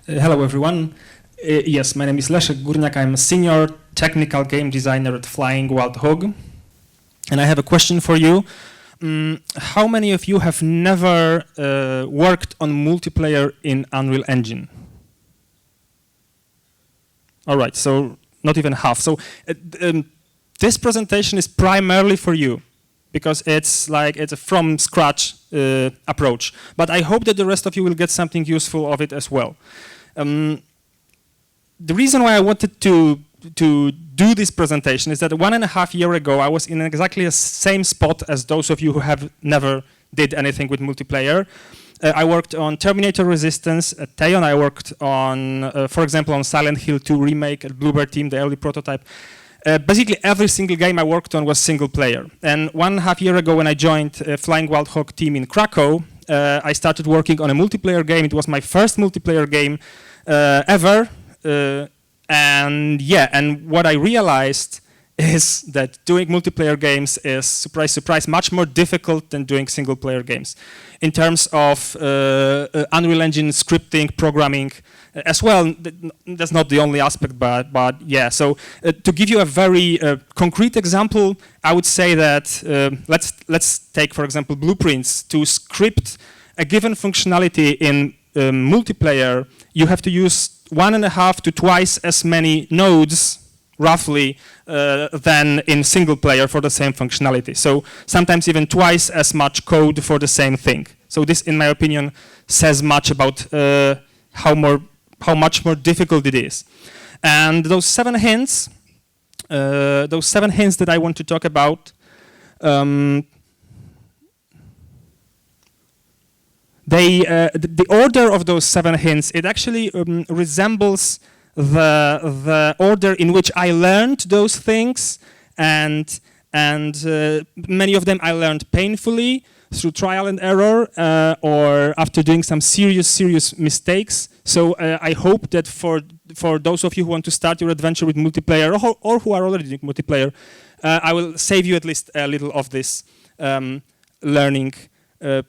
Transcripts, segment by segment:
Hello everyone. Yes, my name is Leszek Górniak. I'm a senior technical game designer at Flying Wild Hog. And I have a question for you. How many of you have never worked on multiplayer in Unreal Engine? All right, so not even half. So this presentation is primarily for you, because it's a from scratch approach. But I hope that the rest of you will get something useful of it as well. The reason why I wanted to do this presentation is that 1.5 years ago I was in exactly the same spot as those of you who have never did anything with multiplayer. I worked on Terminator Resistance at Theon. I worked on, for example, on Silent Hill 2 remake at Bluebird Team, the early prototype. Basically every single game I worked on was single player. And 1.5 years ago when I joined Flying Wild Hog team in Krakow, I started working on a multiplayer game. It was my first multiplayer game ever. And what I realized is that doing multiplayer games is, surprise, surprise, much more difficult than doing single player games in terms of Unreal Engine scripting, programming as well. That's not the only aspect, but yeah. So to give you a very concrete example, I would say that let's take, for example, blueprints. To script a given functionality in multiplayer, you have to use 1.5 to twice as many nodes, roughly, than in single player for the same functionality. So sometimes even twice as much code for the same thing. So this, in my opinion, says much about how much more difficult it is. And those 7 hints that I want to talk about, the order of those 7 hints, it actually resembles the order in which I learned those things, and many of them I learned painfully through trial and error, or after doing some serious mistakes. So I hope that for those of you who want to start your adventure with multiplayer, or who are already doing multiplayer, I will save you at least a little of this learning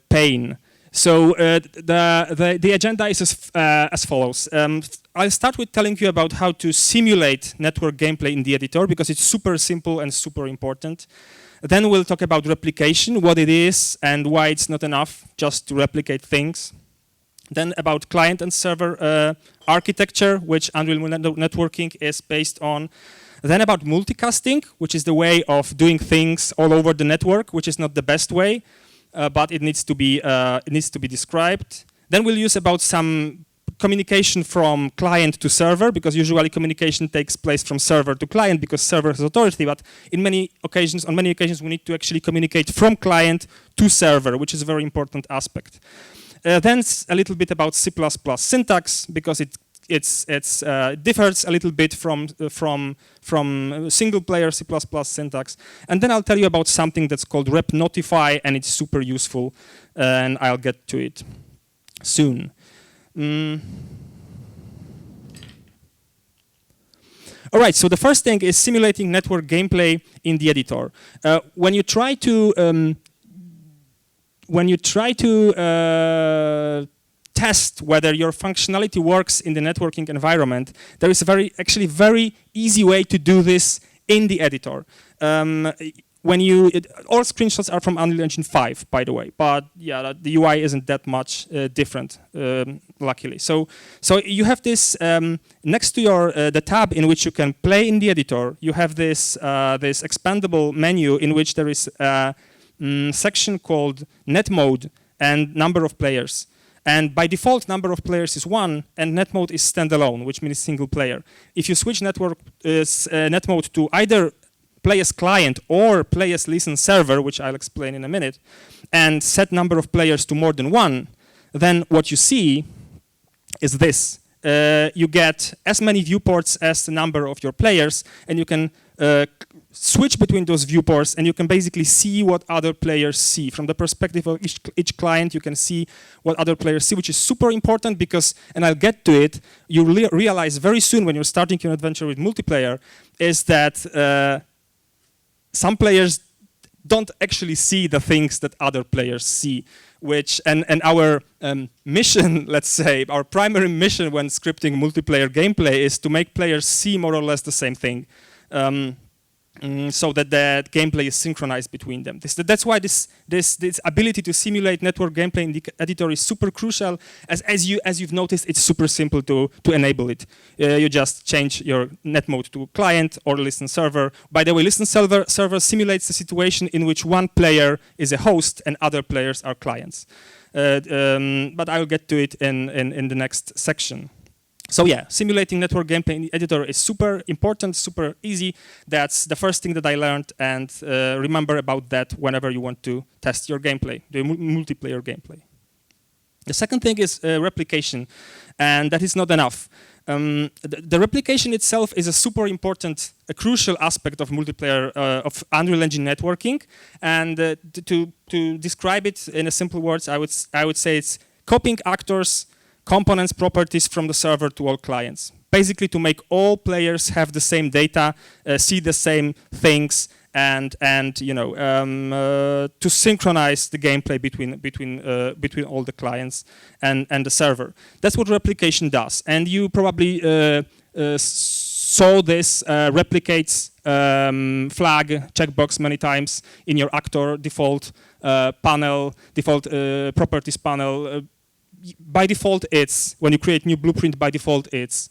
pain. So the agenda is as follows. I'll start with telling you about how to simulate network gameplay in the editor, because it's super simple and super important. Then we'll talk about replication, what it is and why it's not enough just to replicate things. Then about client and server architecture, which Unreal networking is based on. Then about multicasting, which is the way of doing things all over the network, which is not the best way. But it needs to be described. Then we'll use about some communication from client to server, because usually communication takes place from server to client because server has authority. But on many occasions, we need to actually communicate from client to server, which is a very important aspect. Then a little bit about C++ syntax, because it differs a little bit from single player C++ syntax. And then I'll tell you about something that's called rep notify, and it's super useful, and I'll get to it soon. All right, so the first thing is simulating network gameplay in the editor. When you try to test whether your functionality works in the networking environment, there is a very easy way to do this in the editor. All screenshots are from Unreal Engine 5, by the way, but yeah, the UI isn't that much different, luckily. So you have this next to the tab in which you can play in the editor. You have this expandable menu in which there is a section called net mode and number of players. And by default, number of players is 1, and net mode is standalone, which means single player. If you switch net mode to either play as client or play as listen server, which I'll explain in a minute, and set number of players to more than 1, then what you see is this. You get as many viewports as the number of your players, and you can switch between those viewports, and you can basically see what other players see. From the perspective of each client, you can see what other players see, which is super important because, and I'll get to it, you realize very soon when you're starting your adventure with multiplayer, is that some players don't actually see the things that other players see. And our mission, let's say, our primary mission when scripting multiplayer gameplay is to make players see more or less the same thing. So that the gameplay is synchronized between them. That's why this ability to simulate network gameplay in the editor is super crucial. As you've noticed, it's super simple to enable it. You just change your net mode to client or listen server. By the way, listen server simulates the situation in which one player is a host and other players are clients. But I will get to it in the next section. So yeah, simulating network gameplay in the editor is super important, super easy. That's the first thing that I learned, and remember about that whenever you want to test your gameplay, the multiplayer gameplay. The second thing is replication, and that is not enough. The replication itself is a super important, a crucial aspect of multiplayer, of Unreal Engine networking, and to describe it in a simple words, I would say it's copying actors, components, properties from the server to all clients. Basically to make all players have the same data, see the same things, and you know, to synchronize the gameplay between all the clients and the server. That's what replication does. And you probably saw this replicates flag checkbox many times in your actor default panel, default properties panel. By default, it's when you create new blueprint. By default, it's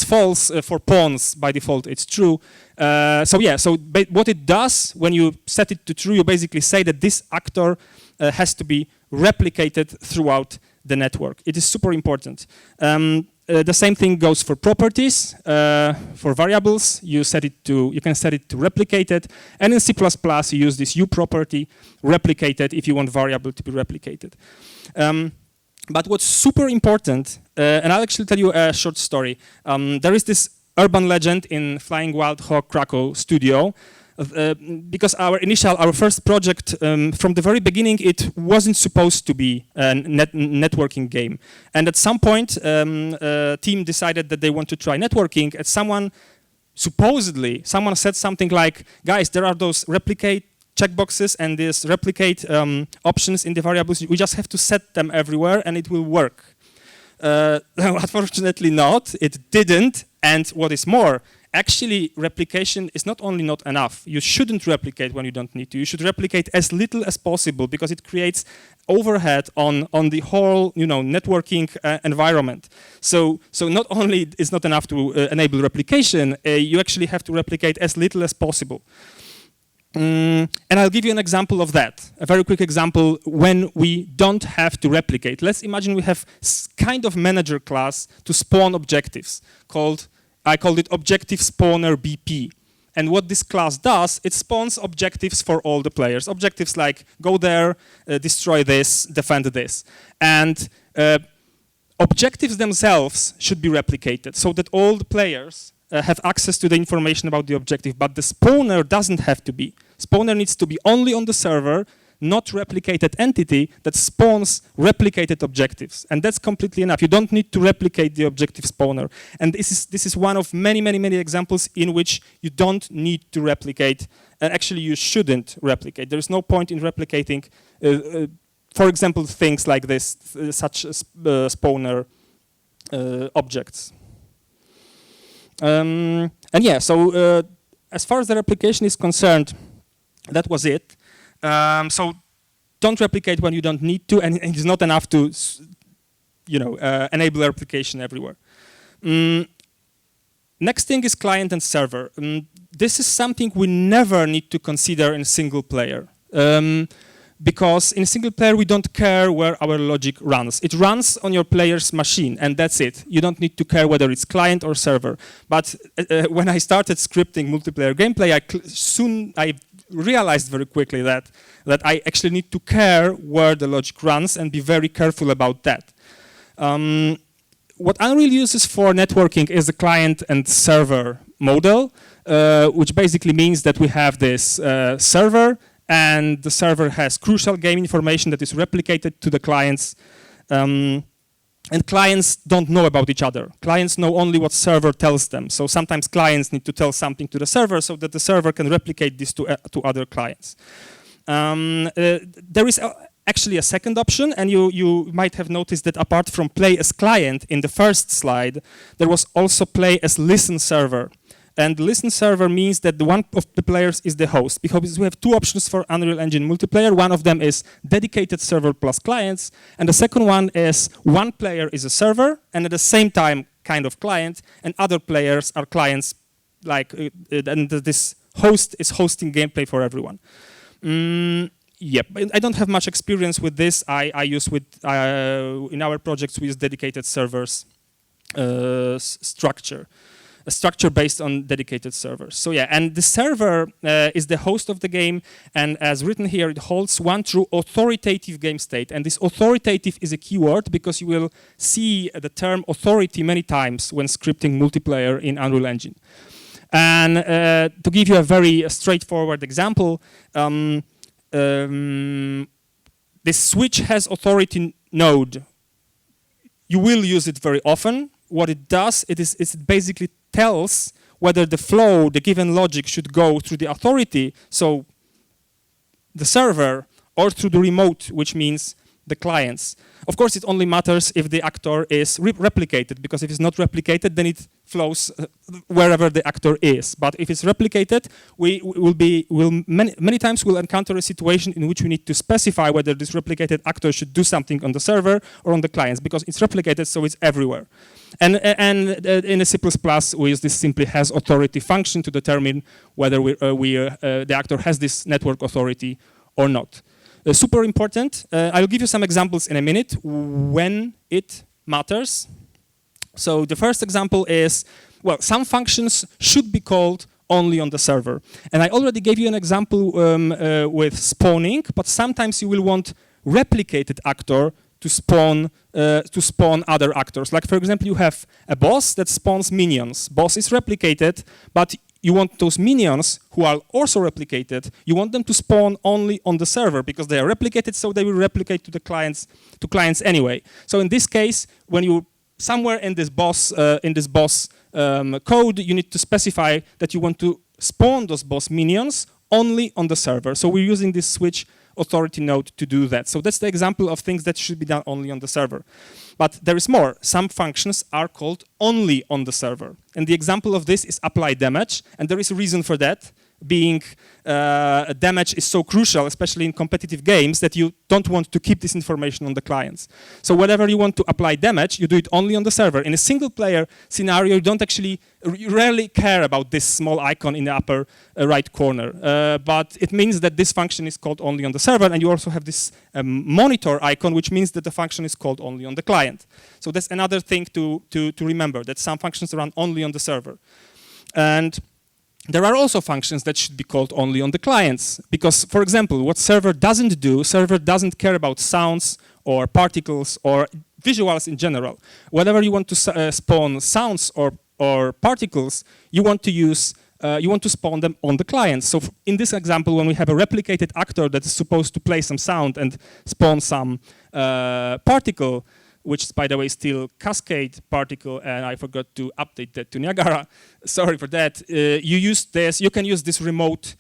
false. For pawns, by default, it's true. So yeah. So what it does when you set it to true, you basically say that this actor has to be replicated throughout the network. It is super important. The same thing goes for properties. For variables, you can set it to replicated, and in C++ you use this U property, replicated, if you want variable to be replicated. But what's super important, and I'll actually tell you a short story. There is this urban legend in Flying Wild Hog Krakow studio, because our first project, from the very beginning, it wasn't supposed to be a networking game. And at some point, a team decided that they want to try networking, and someone said something like, guys, there are those replicate checkboxes and these replicate options in the variables. We just have to set them everywhere and it will work. Unfortunately not, it didn't. And what is more, actually replication is not only not enough. You shouldn't replicate when you don't need to. You should replicate as little as possible because it creates overhead on the whole, you know, networking environment. So not only is not enough to enable replication, you actually have to replicate as little as possible. And I'll give you an example of that, a very quick example when we don't have to replicate. Let's imagine we have kind of manager class to spawn objectives I called it objective spawner BP. And what this class does, it spawns objectives for all the players. Objectives like go there, destroy this, defend this. And objectives themselves should be replicated so that all the players have access to the information about the objective, but the spawner doesn't have to be. Spawner needs to be only on the server, not replicated entity that spawns replicated objectives. And that's completely enough. You don't need to replicate the objective spawner. And this is one of many examples in which you don't need to replicate, and actually you shouldn't replicate. There is no point in replicating, for example, things like this, such as spawner objects. And yeah, so as far as the replication is concerned, that was it. So don't replicate when you don't need to, and it's not enough to, you know, enable replication everywhere. Next thing is client and server. This is something we never need to consider in single player. Because in single player, we don't care where our logic runs. It runs on your player's machine, and that's it. You don't need to care whether it's client or server. But when I started scripting multiplayer gameplay, I realized very quickly that I actually need to care where the logic runs and be very careful about that. What Unreal uses for networking is the client and server model, which basically means that we have this server, and the server has crucial game information that is replicated to the clients. And clients don't know about each other. Clients know only what server tells them. So sometimes clients need to tell something to the server so that the server can replicate this to other clients. There is actually a second option, and you might have noticed that apart from play as client in the first slide, there was also play as listen server. And listen server means that the one of the players is the host, because we have two options for Unreal Engine multiplayer. One of them is dedicated server plus clients, and the second one is one player is a server and at the same time kind of client, and other players are clients, like and this host is hosting gameplay for everyone. Yep, I don't have much experience with this. I use in our projects we use dedicated servers structure. A structure based on dedicated servers. So yeah, and the server is the host of the game, and as written here, it holds one true authoritative game state. And this authoritative is a keyword because you will see the term authority many times when scripting multiplayer in Unreal Engine. And to give you a very straightforward example, this switch has authority node. You will use it very often. What it does, it basically tells whether the flow, the given logic should go through the authority, so the server, or through the remote, which means the clients. Of course, it only matters if the actor is replicated, because if it's not replicated, then it flows wherever the actor is. But if it's replicated, many times we'll encounter a situation in which we need to specify whether this replicated actor should do something on the server or on the clients, because it's replicated, so it's everywhere. And in a C++, we use this simply has authority function to determine whether the actor has this network authority or not. Super important. I'll give you some examples in a minute when it matters. So the first example is, well, some functions should be called only on the server. And I already gave you an example with spawning, but sometimes you will want replicated actor to spawn other actors. Like, for example, you have a boss that spawns minions. Boss is replicated, but you want those minions who are also replicated, you want them to spawn only on the server because they are replicated, so they will replicate to the clients anyway. So in this case, when you somewhere in this boss code, you need to specify that you want to spawn those boss minions only on the server. So we're using this switch authority node to do that. So that's the example of things that should be done only on the server. But there is more. Some functions are called only on the server. And the example of this is apply damage. And there is a reason for that, being damage is so crucial, especially in competitive games, that you don't want to keep this information on the clients. So whenever you want to apply damage, you do it only on the server. In a single player scenario, you rarely care about this small icon in the upper right corner. But it means that this function is called only on the server, and you also have this monitor icon, which means that the function is called only on the client. So that's another thing to remember, that some functions run only on the server. And there are also functions that should be called only on the clients. Because, for example, what server doesn't do, server doesn't care about sounds or particles or visuals in general. Whenever you want to spawn sounds or particles, you want to spawn them on the client. So in this example, when we have a replicated actor that is supposed to play some sound and spawn some particle, which is, by the way, still cascade particle, and I forgot to update that to Niagara. Sorry for that. You can use this remote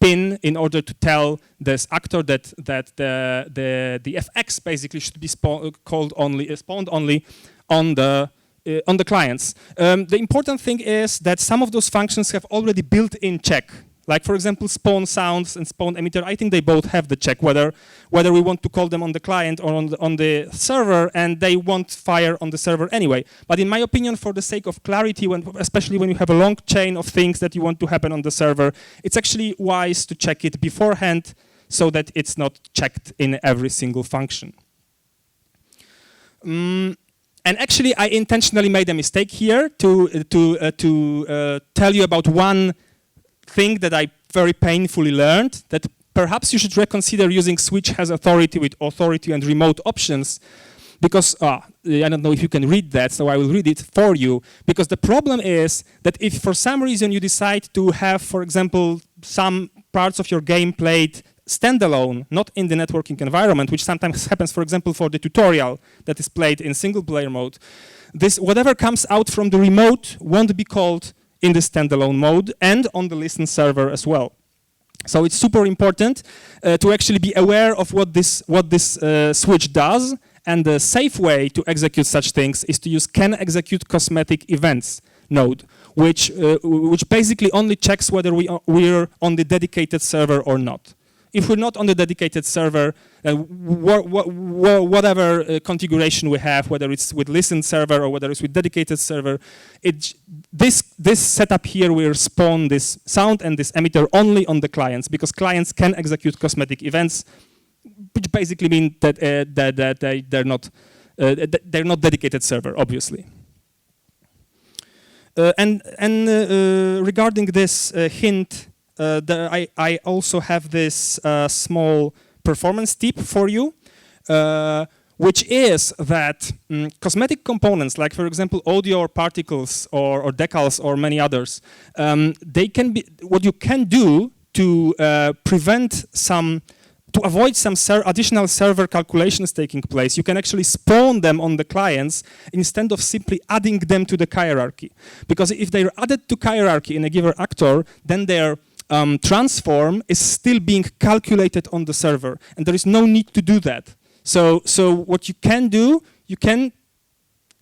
pin in order to tell this actor that the FX basically should be spawned only on the clients. The important thing is that some of those functions have already built-in check. Like, for example, spawn sounds and spawn emitter, I think they both have the check whether we want to call them on the client or on the server, and they won't fire on the server anyway. But in my opinion, for the sake of clarity, especially when you have a long chain of things that you want to happen on the server, it's actually wise to check it beforehand so that it's not checked in every single function. And actually, I intentionally made a mistake here to tell you about one thing that I very painfully learned, that perhaps you should reconsider using switch has authority with authority and remote options, because I don't know if you can read that, so I will read it for you. Because the problem is that if for some reason you decide to have, for example, some parts of your game played standalone, not in the networking environment, which sometimes happens, for example, for the tutorial that is played in single player mode, this whatever comes out from the remote won't be called in the standalone mode and on the listen server as well. So it's super important to actually be aware of what this switch does, and the safe way to execute such things is to use can execute cosmetic events node, which basically only checks whether we're on the dedicated server or not. If we're not on the dedicated server, whatever configuration we have, whether it's with listen server or whether it's with dedicated server, this setup here will spawn this sound and this emitter only on the clients, because clients can execute cosmetic events, which basically mean that they're not dedicated server, obviously. And regarding this hint, I also have this small performance tip for you, which is that cosmetic components, like for example audio or particles or decals or many others, they can be what you can do to avoid some additional server calculations taking place. You can actually spawn them on the clients instead of simply adding them to the hierarchy. Because if they're added to hierarchy in a given actor, then their transform is still being calculated on the server, and there is no need to do that. So what you can do, you can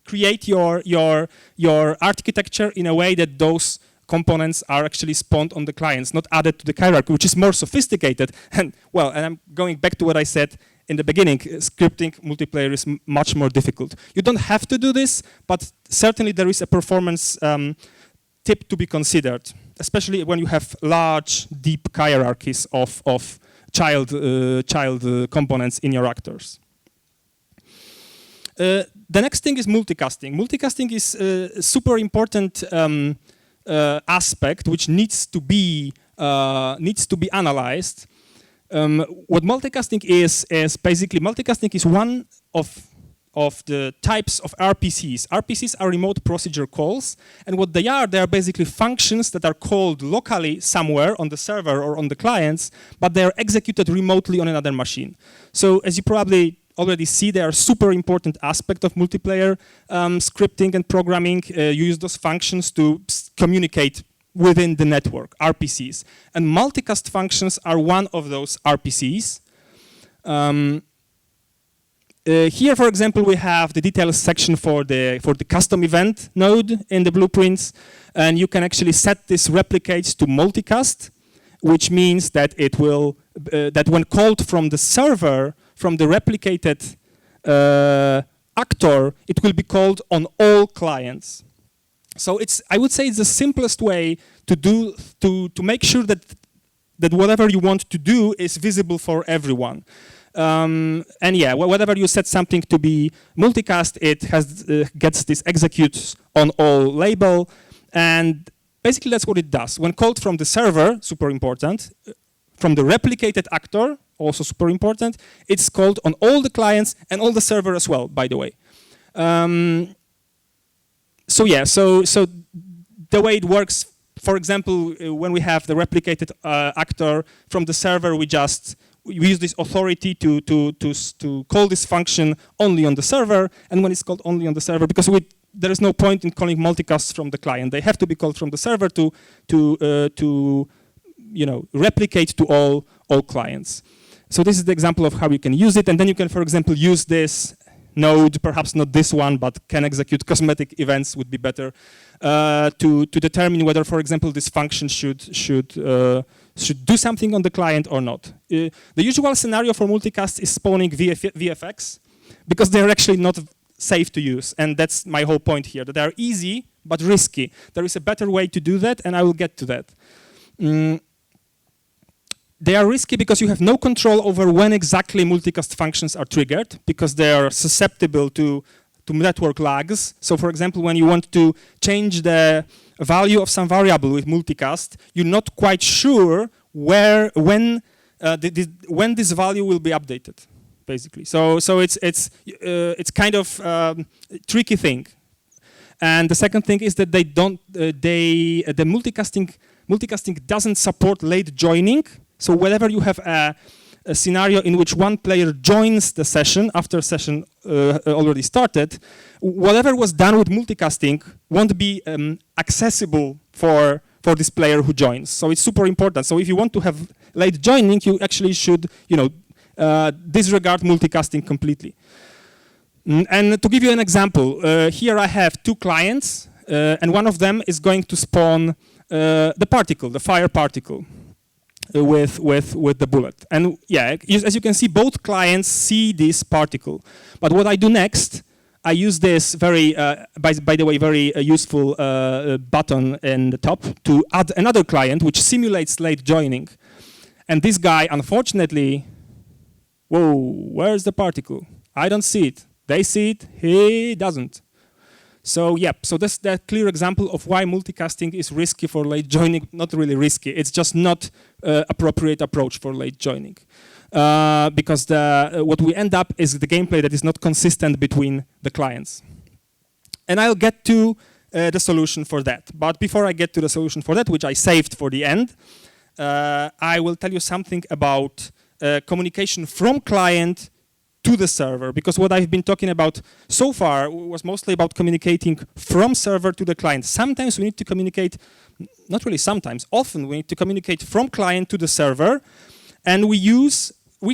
create your architecture in a way that those components are actually spawned on the clients, not added to the hierarchy, which is more sophisticated. And well, and I'm going back to what I said in the beginning, scripting multiplayer is much more difficult. You don't have to do this, but certainly there is a performance tip to be considered, especially when you have large, deep hierarchies of child components in your actors. The next thing is multicasting. Multicasting is a super important aspect which needs to be analyzed. What multicasting is basically multicasting is one of the types of RPCs. RPCs are remote procedure calls, and what they are basically functions that are called locally somewhere on the server or on the clients, but they are executed remotely on another machine. So as you probably already see, they are a super important aspect of multiplayer scripting and programming. You use those functions to communicate within the network, RPCs. And multicast functions are one of those RPCs. Here, for example, we have the details section for the custom event node in the blueprints, and you can actually set this replicates to multicast, which means that it will that when called from the server, from the replicated actor, it will be called on all clients. So I would say it's the simplest way to make sure that whatever you want to do is visible for everyone. And yeah, whenever you set something to be multicast, it gets this executes on all label, and basically that's what it does. When called from the server, super important, from the replicated actor, also super important, it's called on all the clients and all the server as well, by the way. So yeah, so the way it works, for example, when we have the replicated actor from the server, we use this authority to call this function only on the server, and when it's called only on the server, because there is no point in calling multicasts from the client. They have to be called from the server to replicate to all clients. So this is the example of how you can use it, and then you can, for example, use this node, perhaps not this one, but can execute cosmetic events would be better, to determine whether, for example, this function should do something on the client or not. The usual scenario for multicast is spawning VFX, because they're actually not safe to use, and that's my whole point here, that they are easy but risky. There is a better way to do that, and I will get to that. They are risky because you have no control over when exactly multicast functions are triggered, because they are susceptible to network lags. So for example, when you want to change the value of some variable with multicast, you're not quite sure when this value will be updated, basically. So it's kind of tricky thing. And the second thing is that the multicasting doesn't support late joining. So whenever you have a scenario in which one player joins the session after session already started, whatever was done with multicasting won't be accessible for for this player who joins. So it's super important. So if you want to have late joining, you actually should, disregard multicasting completely. And to give you an example, here I have two clients, and one of them is going to spawn the particle, the fire particle, with the bullet. And yeah, as you can see, both clients see this particle. But what I do next, I use this very, by the way, very useful button in the top to add another client which simulates late joining. And this guy, unfortunately, whoa, where's the particle? I don't see it. They see it, he doesn't. So yeah, so that's that clear example of why multicasting is risky for late joining. Not really risky, it's just not appropriate approach for late joining. Because what we end up is the gameplay that is not consistent between the clients. And I'll get to the solution for that. But before I get to the solution for that, which I saved for the end, I will tell you something about communication from client to the server, because what I've been talking about so far was mostly about communicating from server to the client. Sometimes we need to communicate, not really sometimes, often we need to communicate from client to the server, and we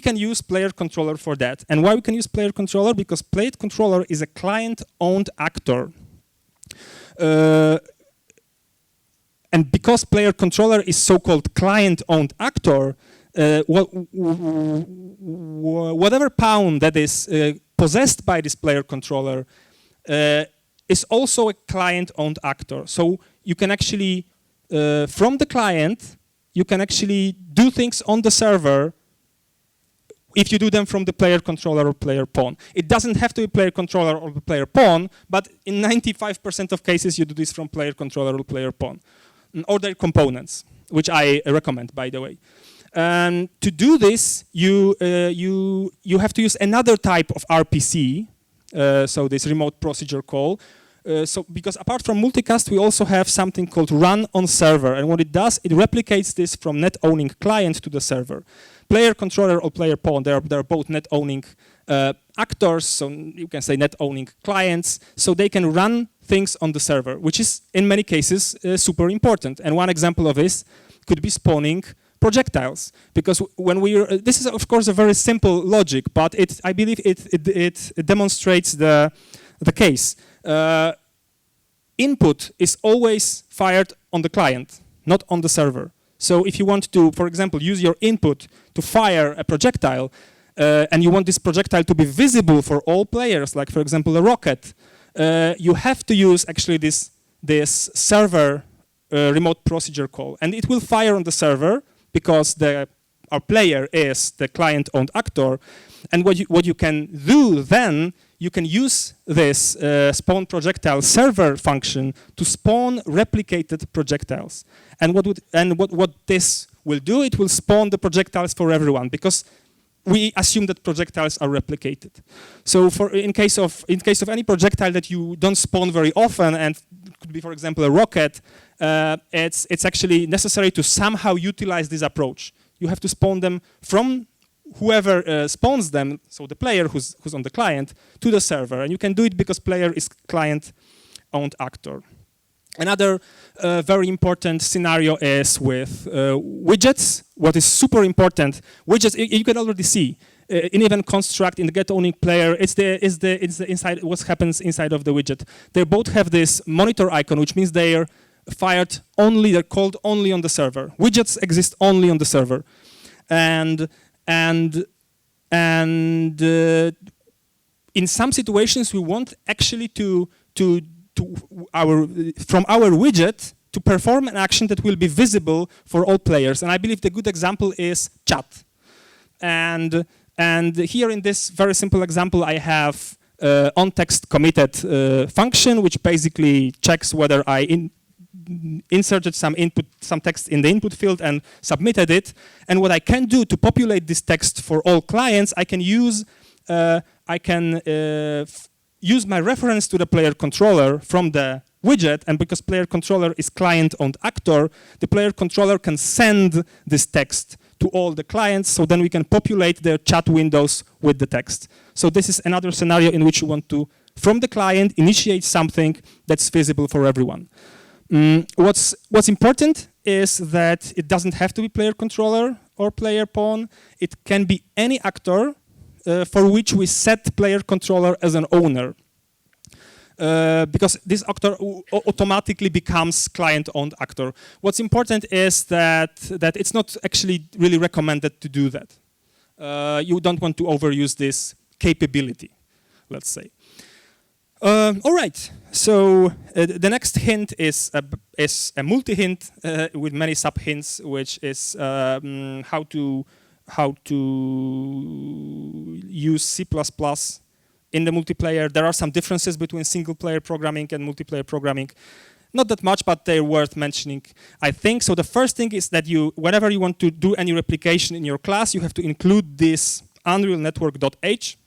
can use player controller for that. And why we can use player controller? Because player controller is a client-owned actor. And because player controller is so-called client-owned actor, whatever pawn that is possessed by this player controller is also a client-owned actor. So you can actually, from the client, you can actually do things on the server if you do them from the player controller or player pawn. It doesn't have to be player controller or the player pawn, but in 95% of cases you do this from player controller or player pawn, or their components, which I recommend, by the way. To do this, you have to use another type of RPC, so this remote procedure call. Because apart from multicast, we also have something called run on server, and what it does, it replicates this from net owning client to the server. Player controller or player pawn, they're both net owning actors, so you can say net owning clients, so they can run things on the server, which is in many cases super important. And one example of this could be spawning projectiles, because when this is of course a very simple logic, but I believe it demonstrates the case. Input is always fired on the client, not on the server. So if you want to, for example, use your input to fire a projectile, and you want this projectile to be visible for all players, like for example a rocket, you have to use actually this server remote procedure call, and it will fire on the server because our player is the client-owned actor. And what you can do then, you can use this spawn projectile server function to spawn replicated projectiles. And what this will do, it will spawn the projectiles for everyone, because we assume that projectiles are replicated. So in case of any projectile that you don't spawn very often, and it could be, for example, a rocket, it's actually necessary to somehow utilize this approach. You have to spawn them from whoever spawns them, so the player who's on the client, to the server. And you can do it because player is client-owned actor. Another very important scenario is with widgets. What is super important, widgets, you can already see in even construct, in the get owning player, it's the inside, what happens inside of the widget. They both have this monitor icon, which means they're fired only, they're called only on the server. Widgets exist only on the server. And in some situations, we want actually from our widget to perform an action that will be visible for all players. And I believe the good example is chat. And here in this very simple example, I have onText committed function, which basically checks whether I inserted some text in the input field and submitted it. And what I can do to populate this text for all clients, I can use my reference to the player controller from the widget, and because player controller is client-owned actor, the player controller can send this text to all the clients, so then we can populate their chat windows with the text. So this is another scenario in which you want to, from the client, initiate something that's visible for everyone. What's important is that it doesn't have to be player controller or player pawn. It can be any actor for which we set player controller as an owner. Because this actor automatically becomes client-owned actor. What's important is that it's not actually really recommended to do that. You don't want to overuse this capability, let's say. All right, so the next hint is a multi-hint with many sub-hints, which is how to use C++ in the multiplayer. There are some differences between single-player programming and multiplayer programming. Not that much, but they're worth mentioning, I think. So the first thing is that whenever you want to do any replication in your class, you have to include this Unreal Network.h.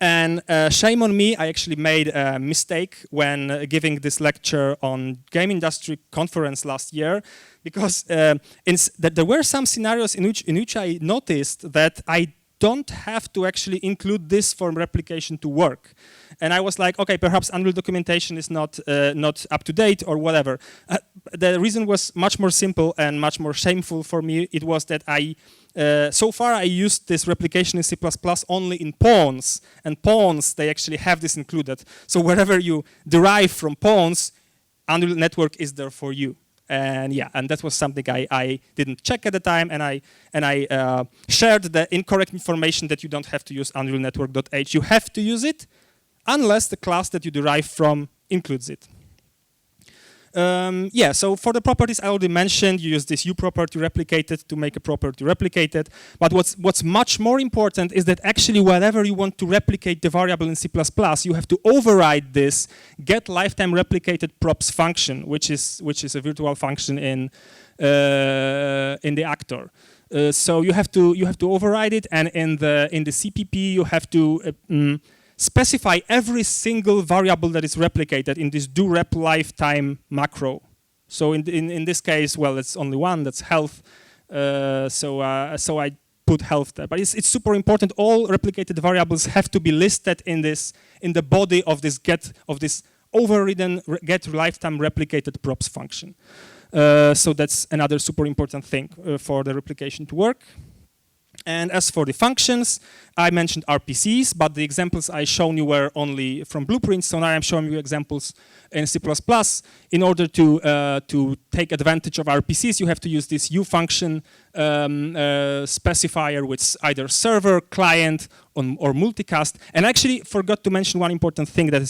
And shame on me, I actually made a mistake when giving this lecture on game industry conference last year, because that there were some scenarios in which I noticed that I don't have to actually include this for replication to work. And I was like, okay, perhaps Unreal documentation is not up to date or whatever. The reason was much more simple and much more shameful for me. It was that so far I used this replication in C++ only in pawns, and pawns, they actually have this included. So wherever you derive from pawns, Unreal Network is there for you. And yeah, and that was something I didn't check at the time, and I shared the incorrect information that you don't have to use Unreal Network.h. You have to use it unless the class that you derive from includes it. Yeah, so for the properties I already mentioned, you use this uProperty replicated to make a property replicated. But what's much more important is that actually whenever you want to replicate the variable in C++, you have to override this get lifetime replicated props function, which is a virtual function in the actor. So you have to override it, and in the CPP you have to specify every single variable that is replicated in this do-rep lifetime macro. So in this case, well, it's only one, that's health. So I put health there. But it's super important. All replicated variables have to be listed in the body of this overridden get lifetime replicated props function. So that's another super important thing for the replication to work. And as for the functions, I mentioned RPCs, but the examples I shown you were only from blueprints. So now I'm showing you examples in C++. In order to take advantage of RPCs, you have to use this ufunction specifier with either server, client, or multicast. And I actually forgot to mention one important thing that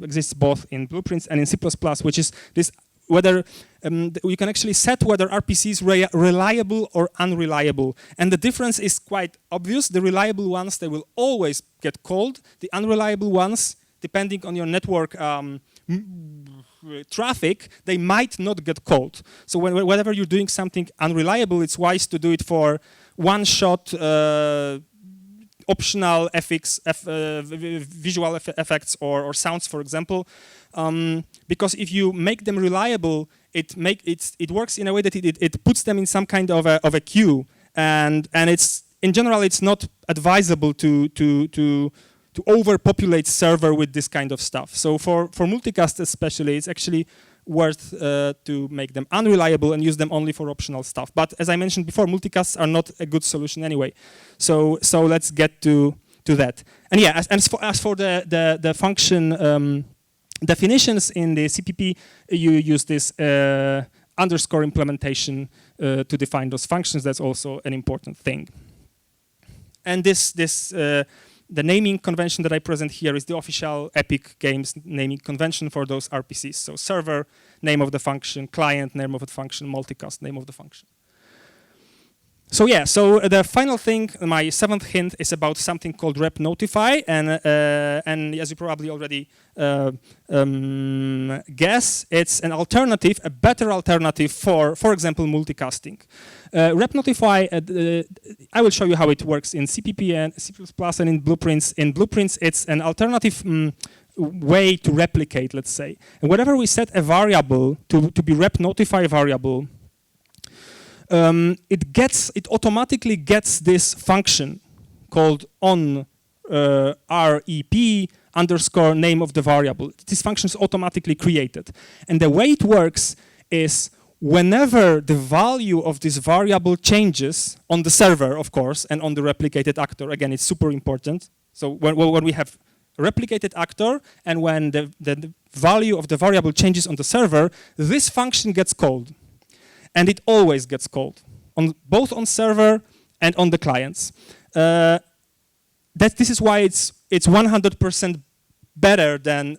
exists both in blueprints and in C++, which is this whether you can actually set whether RPC is reliable or unreliable. And the difference is quite obvious. The reliable ones, they will always get called. The unreliable ones, depending on your network traffic, they might not get called. So whenever you're doing something unreliable, it's wise to do it for one-shot optional visual effects or sounds, for example. Because if you make them reliable, it works in a way that it puts them in some kind of a queue, and it's in general it's not advisable to overpopulate server with this kind of stuff. So for multicast especially, it's actually worth to make them unreliable and use them only for optional stuff. But as I mentioned before, multicasts are not a good solution anyway. So let's get to that. And yeah, as for the function definitions in the CPP, you use this underscore implementation to define those functions. That's also an important thing. And the naming convention that I present here is the official Epic Games naming convention for those RPCs. So server, name of the function, client, name of the function, multicast, name of the function. So yeah, so the final thing, my seventh hint, is about something called rep notify, and as you probably already guess, it's an alternative, a better alternative for example, multicasting. Rep notify, I will show you how it works in CPP and C++ and in Blueprints. In Blueprints, it's an alternative way to replicate, let's say. And whenever we set a variable to be rep notify variable, it automatically gets this function called on rep underscore name of the variable. This function is automatically created. And the way it works is whenever the value of this variable changes on the server, of course, and on the replicated actor, again, it's super important. So when we have a replicated actor and when the value of the variable changes on the server, this function gets called. And it always gets called, both on server and on the clients. This is why it's 100% better than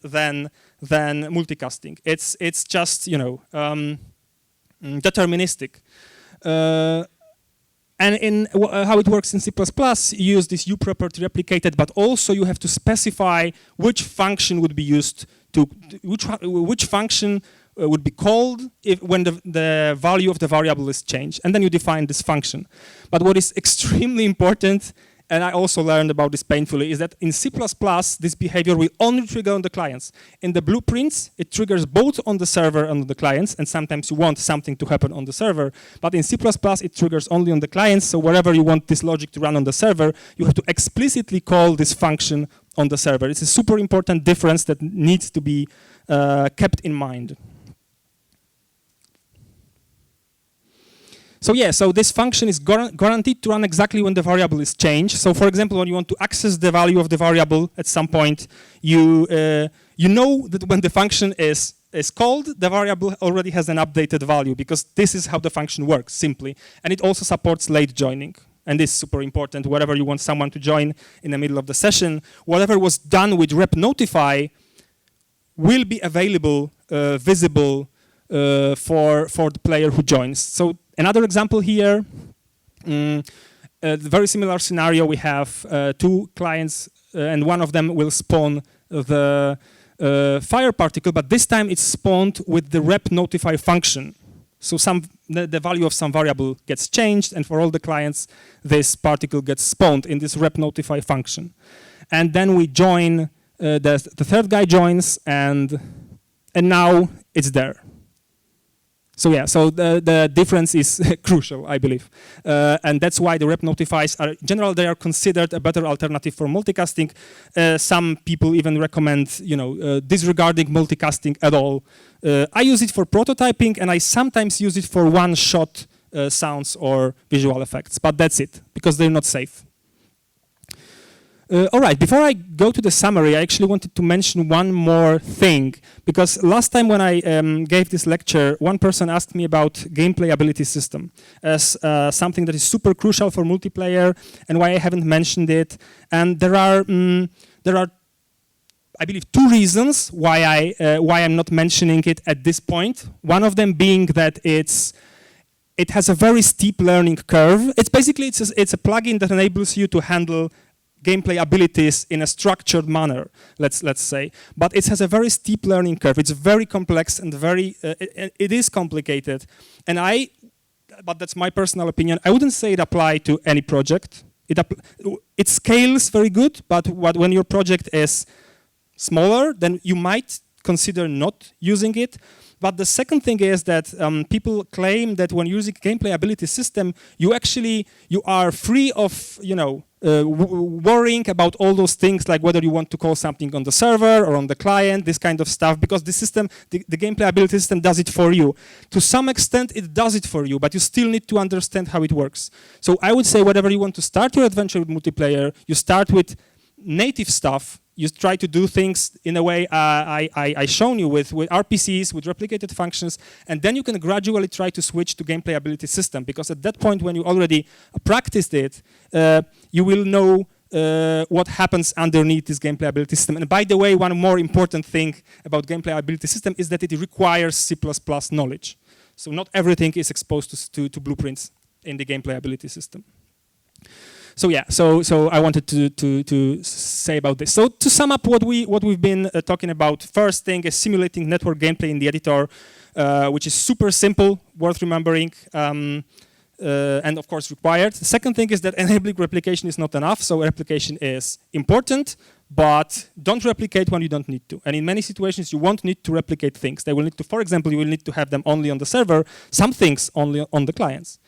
multicasting. It's just, you know, deterministic. And in how it works in C++, you use this uProperty replicated, but also you have to specify which function would be used to, which function would be called when the value of the variable is changed. And then you define this function. But what is extremely important, and I also learned about this painfully, is that in C++, this behavior will only trigger on the clients. In the blueprints, it triggers both on the server and on the clients, and sometimes you want something to happen on the server. But in C++, it triggers only on the clients, so wherever you want this logic to run on the server, you have to explicitly call this function on the server. It's a super important difference that needs to be kept in mind. So yeah, so this function is guaranteed to run exactly when the variable is changed. So for example, when you want to access the value of the variable at some point, you know that when the function is called, the variable already has an updated value because this is how the function works, simply. And it also supports late joining. And this is super important. Wherever you want someone to join in the middle of the session, whatever was done with rep notify will be available, visible for the player who joins. So another example here, a very similar scenario. We have two clients, and one of them will spawn the fire particle, but this time it's spawned with the rep notify function. So the value of some variable gets changed, and for all the clients, this particle gets spawned in this rep notify function. And then we join, the third guy joins, and now it's there. So yeah, so the difference is crucial, I believe. And that's why the rep notifies are, in general, they are considered a better alternative for multicasting. Some people even recommend, you know, disregarding multicasting at all. I use it for prototyping, and I sometimes use it for one-shot sounds or visual effects, but that's it, because they're not safe. All right, before I go to the summary, I actually wanted to mention one more thing, because last time when I gave this lecture, one person asked me about gameplay ability system as something that is super crucial for multiplayer and why I haven't mentioned it. And there are, I believe, two reasons why I'm not mentioning it at this point. One of them being that it has a very steep learning curve. It's basically it's a plugin that enables you to handle gameplay abilities in a structured manner, let's say. But it has a very steep learning curve. It's very complex and very, it is complicated. And but that's my personal opinion, I wouldn't say it applies to any project. It scales very good, but when your project is smaller, then you might consider not using it. But the second thing is that people claim that when using gameplay ability system, you are free of, you know, worrying about all those things like whether you want to call something on the server or on the client, this kind of stuff, because the system, the gameplay ability system does it for you. To some extent, it does it for you, but you still need to understand how it works. So I would say whenever you want to start your adventure with multiplayer, you start with native stuff. You try to do things in a way I shown you with RPCs, with replicated functions, and then you can gradually try to switch to gameplay ability system, because at that point when you already practiced it, you will know what happens underneath this gameplay ability system. And by the way, one more important thing about gameplay ability system is that it requires C++ knowledge. So not everything is exposed to blueprints in the gameplay ability system. So yeah, so I wanted to say about this. So to sum up what we've been talking about, first thing is simulating network gameplay in the editor, which is super simple, worth remembering, and of course required. The second thing is that enabling replication is not enough. So replication is important, but don't replicate when you don't need to. And in many situations, you won't need to replicate things. They will need to, for example, you will need to have them only on the server, some things only on the clients.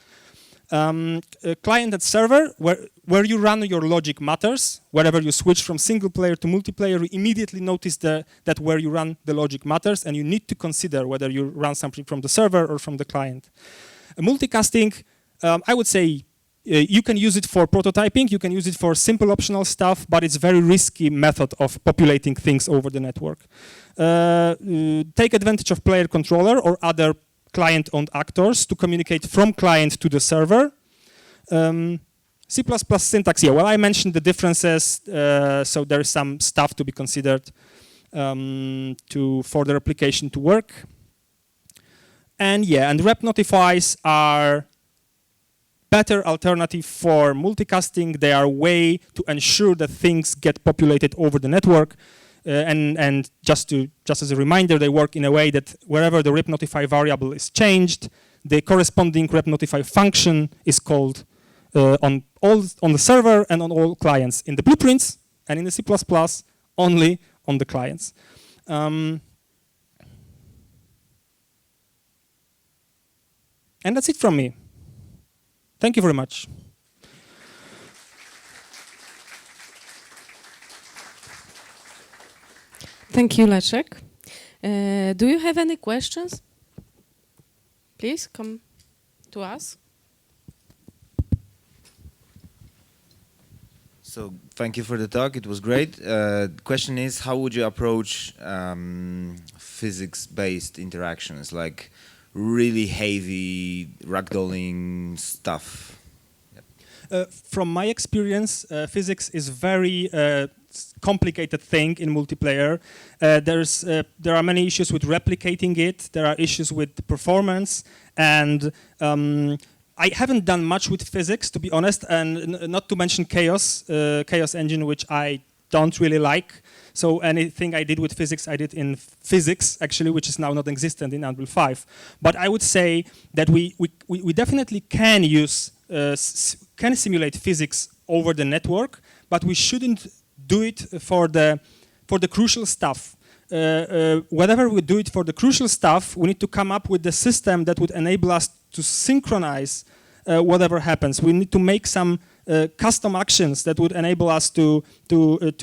Client and server, where you run your logic matters. Wherever you switch from single player to multiplayer, you immediately notice that where you run the logic matters, and you need to consider whether you run something from the server or from the client. Multicasting, I would say, you can use it for prototyping, you can use it for simple optional stuff, but it's a very risky method of populating things over the network. Take advantage of player controller or other client-owned actors to communicate from client to the server. C++ syntax, yeah, well, I mentioned the differences, so there is some stuff to be considered for the replication to work. And yeah, and rep notifies are better alternative for multicasting. They are a way to ensure that things get populated over the network. And just as a reminder, they work in a way that wherever the rep notify variable is changed, the corresponding rep notify function is called on the server and on all clients. In the blueprints and in the C++, only on the clients. And that's it from me. Thank you very much. Thank you, Leszek. Do you have any questions? Please come to us. So thank you for the talk. It was great. The question is, how would you approach physics-based interactions, like really heavy ragdolling stuff? From my experience, physics is very complicated thing in multiplayer. There are many issues with replicating it. There are issues with the performance, and I haven't done much with physics, to be honest, and not to mention chaos engine, which I don't really like. So anything I did with physics, I did in physics, actually, which is now not existent in Unreal 5. But I would say that we definitely can use, can simulate physics over the network, but we shouldn't do it for the crucial stuff. Whenever we do it for the crucial stuff, we need to come up with the system that would enable us to synchronize whatever happens. We need to make some custom actions that would enable us to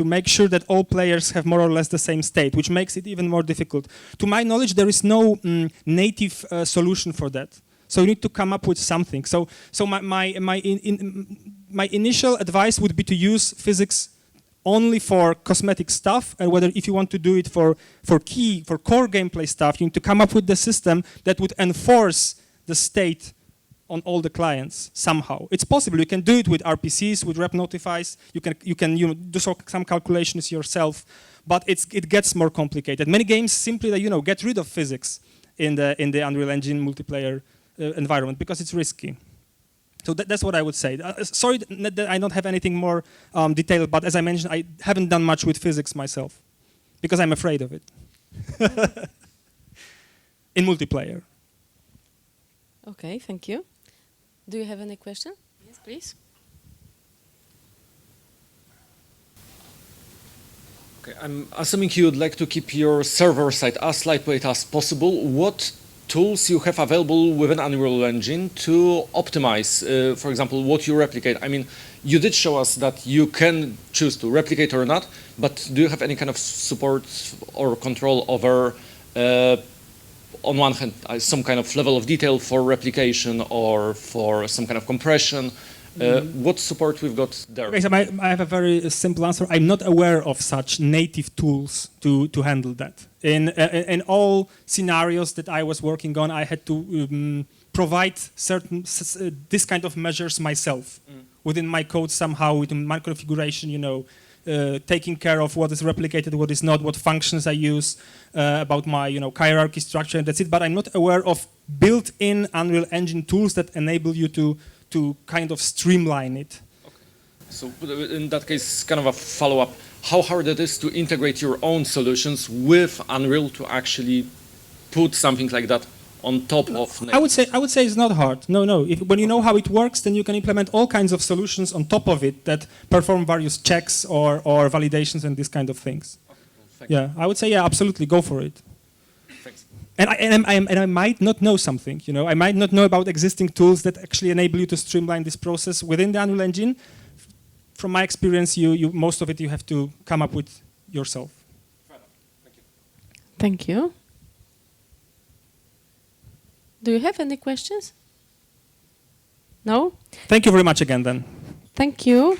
make sure that all players have more or less the same state, which makes it even more difficult. To my knowledge, there is no native solution for that. So you need to come up with something. So my initial advice would be to use physics only for cosmetic stuff, and whether if you want to do it for core gameplay stuff, you need to come up with the system that would enforce the state on all the clients somehow. It's possible. You can do it with RPCs, with rep notifies. You can do some calculations yourself, but it gets more complicated. Many games simply get rid of physics in the Unreal Engine multiplayer environment because it's risky. So that's what I would say. Sorry that I don't have anything more detailed, but as I mentioned, I haven't done much with physics myself because I'm afraid of it in multiplayer. Okay, thank you. Do you have any question? Yes, please. Okay, I'm assuming you would like to keep your server side as lightweight as possible. What tools you have available within Unreal Engine to optimize, for example, what you replicate? I mean, you did show us that you can choose to replicate or not, but do you have any kind of support or control over, on one hand, some kind of level of detail for replication or for some kind of compression? What support we've got there? Okay, so I have a very simple answer. I'm not aware of such native tools to handle that. In all scenarios that I was working on, I had to provide certain this kind of measures myself within my code somehow, within my configuration, taking care of what is replicated, what is not, what functions I use, about my hierarchy structure, and that's it. But I'm not aware of built-in Unreal Engine tools that enable you to kind of streamline it. Okay. So in that case, kind of a follow-up, how hard it is to integrate your own solutions with Unreal to actually put something like that on top of I would say it's not hard. No. When you know how it works, then you can implement all kinds of solutions on top of it that perform various checks or validations and these kind of things. Okay, well, I would say absolutely, go for it. Thanks. And I might not know something, you know, I might not know about existing tools that actually enable you to streamline this process within the Unreal Engine. From my experience, most of it you have to come up with yourself. Thank you. Do you have any questions? No? Thank you very much again then. Thank you.